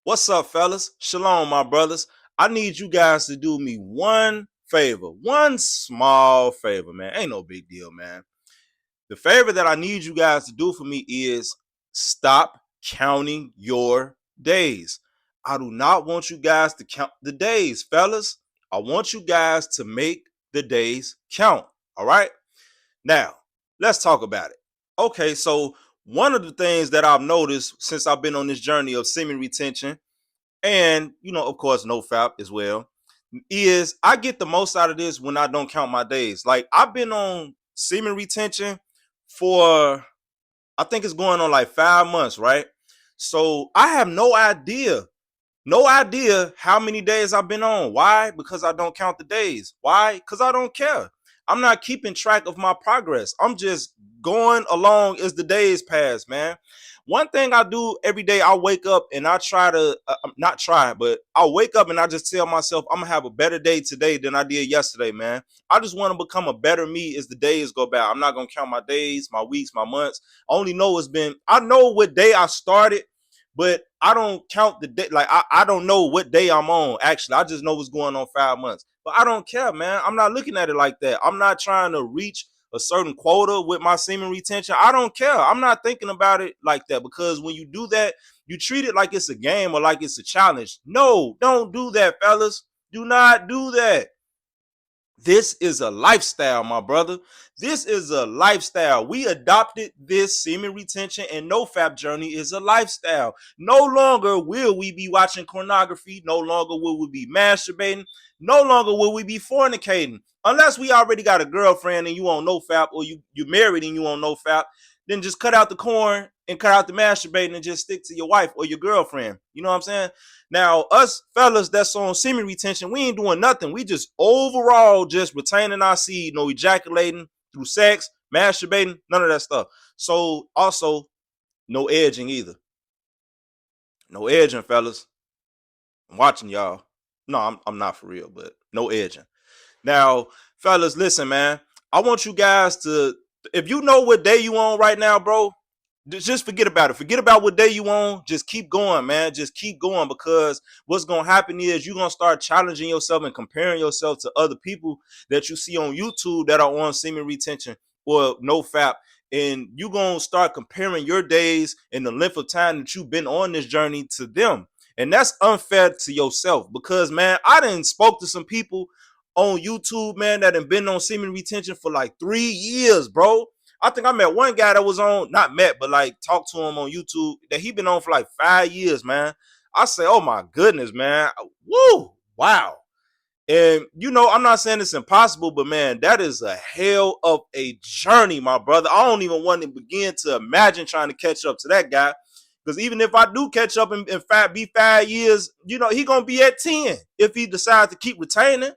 What's up, fellas? Shalom, my brothers. I need you guys to do me one favor, one small favor, man. Ain't no big deal, man. The favor that I need you guys to do for me is stop counting your days. I do not want you guys to count the days, fellas. I want you guys to make the days count. All right? Now, let's talk about it. Okay, so one of the things that I've noticed since I've been on this journey of semen retention and of course no fap as well, is I get the most out of this when I don't count my days. Like, I've been on semen retention for, I think it's going on like 5 months, right? So I have no idea how many days I've been on. Why? Because I don't count the days. Why? Because I don't care. I'm not keeping track of my progress. I'm just going along as the days pass, man. One thing I do every day, I wake up and I try to, not try, but I wake up and I just tell myself I'm going to have a better day today than I did yesterday, man. I just want to become a better me as the days go by. I'm not going to count my days, my weeks, my months. I only know I know what day I started, but I don't count the day. Like, I don't know what day I'm on. Actually, I just know what's going on 5 months. But I don't care, man. I'm not looking at it like that. I'm not trying to reach a certain quota with my semen retention. I don't care. I'm not thinking about it like that, because when you do that, you treat it like it's a game or like it's a challenge. No, don't do that, fellas. Do not do that. This is a lifestyle, my brother. This is a lifestyle. We adopted this semen retention and nofap journey is a lifestyle. No longer will we be watching pornography. No longer will we be masturbating. No longer will we be fornicating. Unless we already got a girlfriend and you on nofap, or you married and you on nofap, then just cut out the corn and cut out the masturbating and just stick to your wife or your girlfriend. You know what I'm saying? Now, us fellas that's on semen retention, we ain't doing nothing. We just overall just retaining our seed, no ejaculating through sex, masturbating, none of that stuff. So also, no edging either. No edging, fellas. I'm watching y'all. No, I'm not for real, but no edging. Now, fellas, listen, man. I want you guys to, if you know what day you on right now, bro, just forget about it. Forget about what day you on. Just keep going, man. Just keep going, because what's going to happen is you're going to start challenging yourself and comparing yourself to other people that you see on YouTube that are on semen retention or no fap. And you're going to start comparing your days and the length of time that you've been on this journey to them. And that's unfair to yourself, because, man, I done spoke to some people on YouTube, man, that have been on semen retention for like 3 years, bro. I think I met one guy that was on, not met, but like talked to him on YouTube, that he been on for like 5 years, man. I say, oh my goodness, man. Woo, wow. And I'm not saying it's impossible, but man, that is a hell of a journey, my brother. I don't even want to begin to imagine trying to catch up to that guy. Because even if I do catch up in 5 years, he gonna be at 10 if he decides to keep retaining.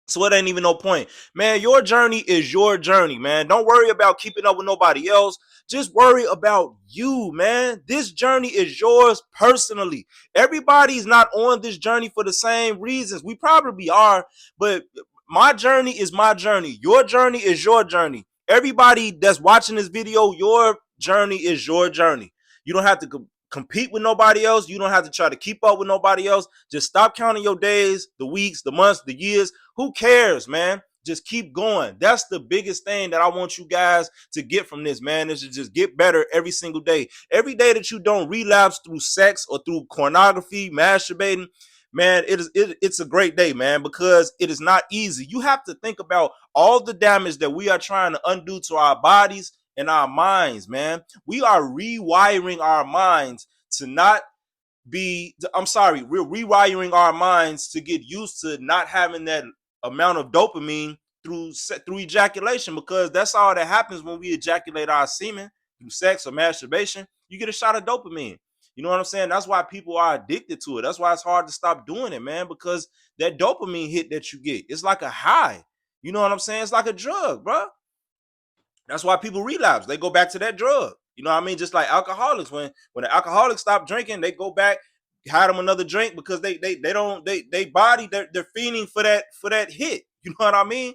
So it ain't even no point. Man, your journey is your journey, man. Don't worry about keeping up with nobody else. Just worry about you, man. This journey is yours personally. Everybody's not on this journey for the same reasons. We probably are, but my journey is my journey. Your journey is your journey. Everybody that's watching this video, your journey is your journey. You don't have to compete with nobody else. You don't have to try to keep up with nobody else. Just stop counting your days, the weeks, the months, the years. Who cares, man? Just keep going. That's the biggest thing that I want you guys to get from this, man, is to just get better every single day. Every day that you don't relapse through sex or through pornography, masturbating, man, it's a great day, man, because it is not easy. You have to think about all the damage that we are trying to undo to our bodies and our minds, man. We are rewiring our minds to not we're rewiring our minds to get used to not having that amount of dopamine through ejaculation, because that's all that happens when we ejaculate our semen through sex or masturbation. You get a shot of dopamine. You know what I'm saying? That's why people are addicted to it. That's why it's hard to stop doing it, man, because that dopamine hit that you get, it's like a high. You know what I'm saying? It's like a drug, bro. That's why people relapse. They go back to that drug. You know what I mean? Just like alcoholics. When the alcoholics stop drinking, they go back, had them another drink, because they body, they're feeding for that hit. You know what I mean?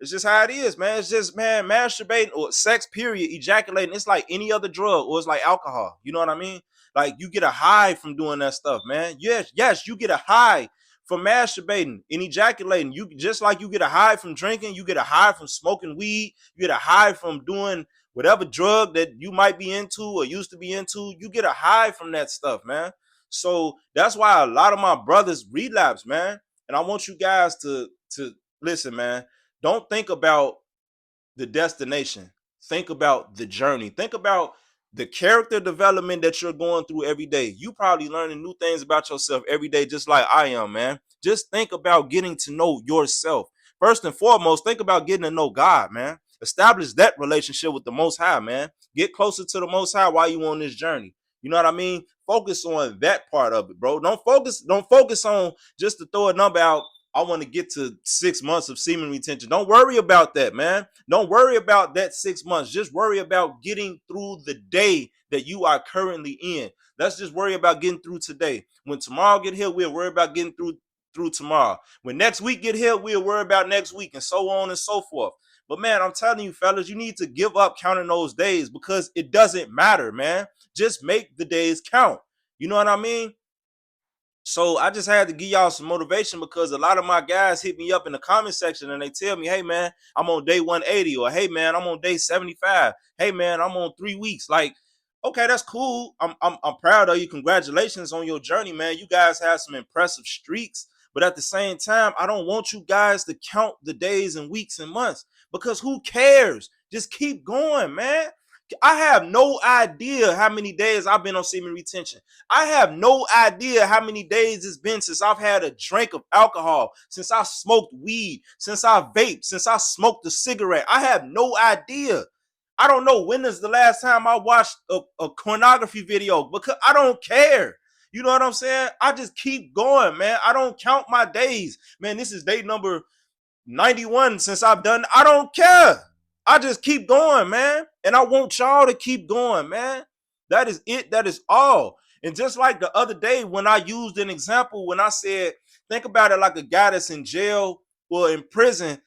It's just how it is, man. It's just, man, masturbating or sex, period, ejaculating, it's like any other drug, or it's like alcohol. You know what I mean? Like you get a high from doing that stuff, man. Yes, you get a high from masturbating and ejaculating. You just like you get a high from drinking, you get a high from smoking weed, you get a high from doing whatever drug that you might be into or used to be into. You get a high from that stuff, man. So that's why a lot of my brothers relapse, man. And I want you guys to listen, man. Don't think about the destination. Think about the journey. Think about the character development that you're going through every day. You probably learning new things about yourself every day, just like I am, man. Just think about getting to know yourself. First and foremost, think about getting to know God, man. Establish that relationship with the Most High, man. Get closer to the Most High while you on this journey. You know what I mean? Focus on that part of it, bro. Don't focus on just to throw a number out. I want to get to 6 months of semen retention. Don't worry about that, man. Don't worry about that 6 months. Just worry about getting through the day that you are currently in. Let's just worry about getting through today. When tomorrow get here, we'll worry about getting through tomorrow. When next week get here, we'll worry about next week, and so on and so forth. But man, I'm telling you, fellas, you need to give up counting those days because it doesn't matter, man. Just make the days count. You know what I mean? So I just had to give y'all some motivation because a lot of my guys hit me up in the comment section and they tell me, hey man, I'm on day 180, or hey man, I'm on day 75. Hey man, I'm on 3 weeks. Like, okay, that's cool. I'm proud of you. Congratulations on your journey, man. You guys have some impressive streaks. But at the same time, I don't want you guys to count the days and weeks and months because who cares? Just keep going, man. I have no idea how many days I've been on semen retention. I have no idea how many days it's been since I've had a drink of alcohol, since I smoked weed, since I vaped, since I smoked a cigarette. I have no idea. I don't know when is the last time I watched a pornography video because I don't care. You know what I'm saying? I just keep going, man. I don't count my days. Man, this is day number 91 since I've done. I don't care. I just keep going, man. And I want y'all to keep going, man. That is it. That is all. And just like the other day when I used an example, when I said, think about it like a guy that's in jail or in prison.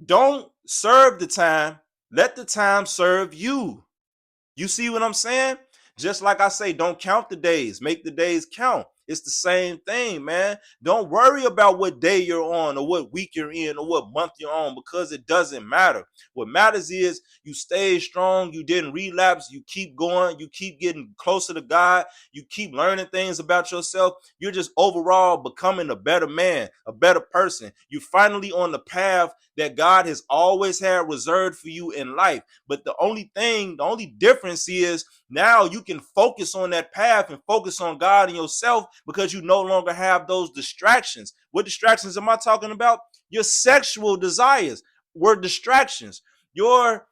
Don't serve the time. Let the time serve you. You see what I'm saying? Just like I say, don't count the days, make the days count. It's the same thing, man. Don't worry about what day you're on or what week you're in or what month you're on because it doesn't matter. What matters is you stay strong, you didn't relapse, you keep going, you keep getting closer to God, you keep learning things about yourself. You're just overall becoming a better man, a better person. You're finally on the path that God has always had reserved for you in life. But the only difference is now you can focus on that path and focus on God and yourself because you no longer have those distractions. What distractions am I talking about? Your sexual desires were distractions. Your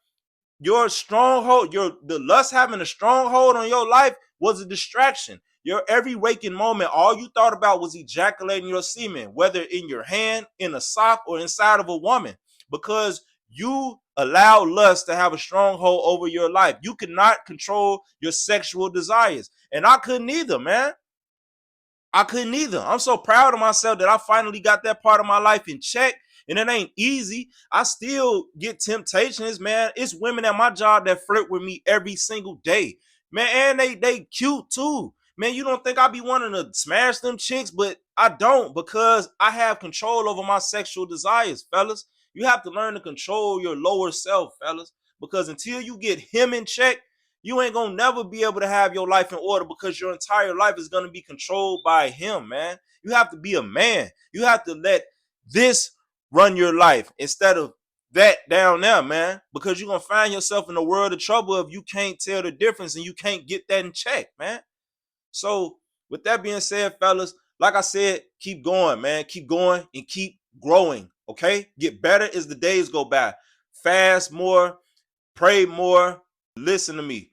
stronghold, the lust having a stronghold on your life was a distraction. Your every waking moment, all you thought about was ejaculating your semen, whether in your hand, in a sock, or inside of a woman, because you allow lust to have a stronghold over your life. You could not control your sexual desires. And I couldn't either, man. I couldn't either. I'm so proud of myself that I finally got that part of my life in check. And it ain't easy. I still get temptations, man. It's women at my job that flirt with me every single day. Man, and they cute too. Man, you don't think I be wanting to smash them chicks, but I don't because I have control over my sexual desires, fellas. You have to learn to control your lower self, fellas. Because until you get him in check, you ain't gonna never be able to have your life in order because your entire life is gonna be controlled by him, man. You have to be a man. You have to let this run your life instead of that down there, man. Because you're gonna find yourself in a world of trouble if you can't tell the difference and you can't get that in check, man. So, with that being said, fellas, like I said, keep going, man. Keep going and keep growing. Okay? Get better as the days go by. Fast more, pray more. Listen to me.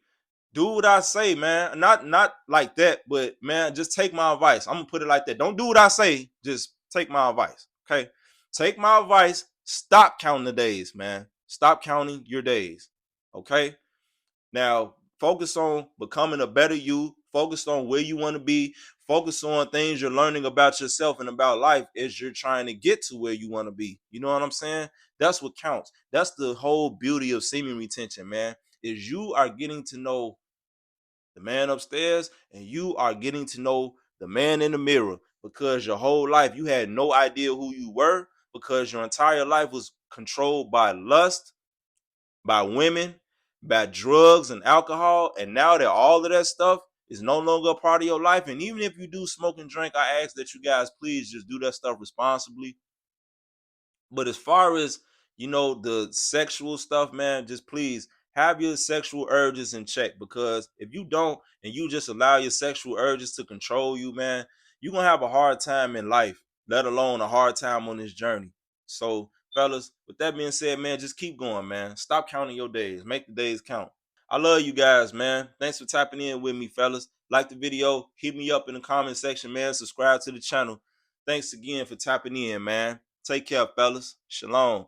Do what I say, man. Not like that, but man, just take my advice. I'm gonna put it like that. Don't do what I say. Just take my advice. Okay. Take my advice. Stop counting the days, man. Stop counting your days. Okay. Now focus on becoming a better you. Focus on where you want to be. Focus on things you're learning about yourself and about life as you're trying to get to where you want to be. You know what I'm saying? That's what counts. That's the whole beauty of semen retention, man. Is you are getting to know the man upstairs, and you are getting to know the man in the mirror, because your whole life you had no idea who you were, because your entire life was controlled by lust, by women, by drugs and alcohol. And now that all of that stuff is no longer a part of your life, and even if you do smoke and drink, I ask that you guys please just do that stuff responsibly. But as far as, the sexual stuff, man, just please have your sexual urges in check, because if you don't and you just allow your sexual urges to control you, man, you're gonna have a hard time in life, let alone a hard time on this journey. So, fellas, with that being said, man, just keep going, man. Stop counting your days. Make the days count. I love you guys, man. Thanks for tapping in with me, fellas. Like the video, hit me up in the comment section, man. Subscribe to the channel. Thanks again for tapping in, man. Take care, fellas. Shalom.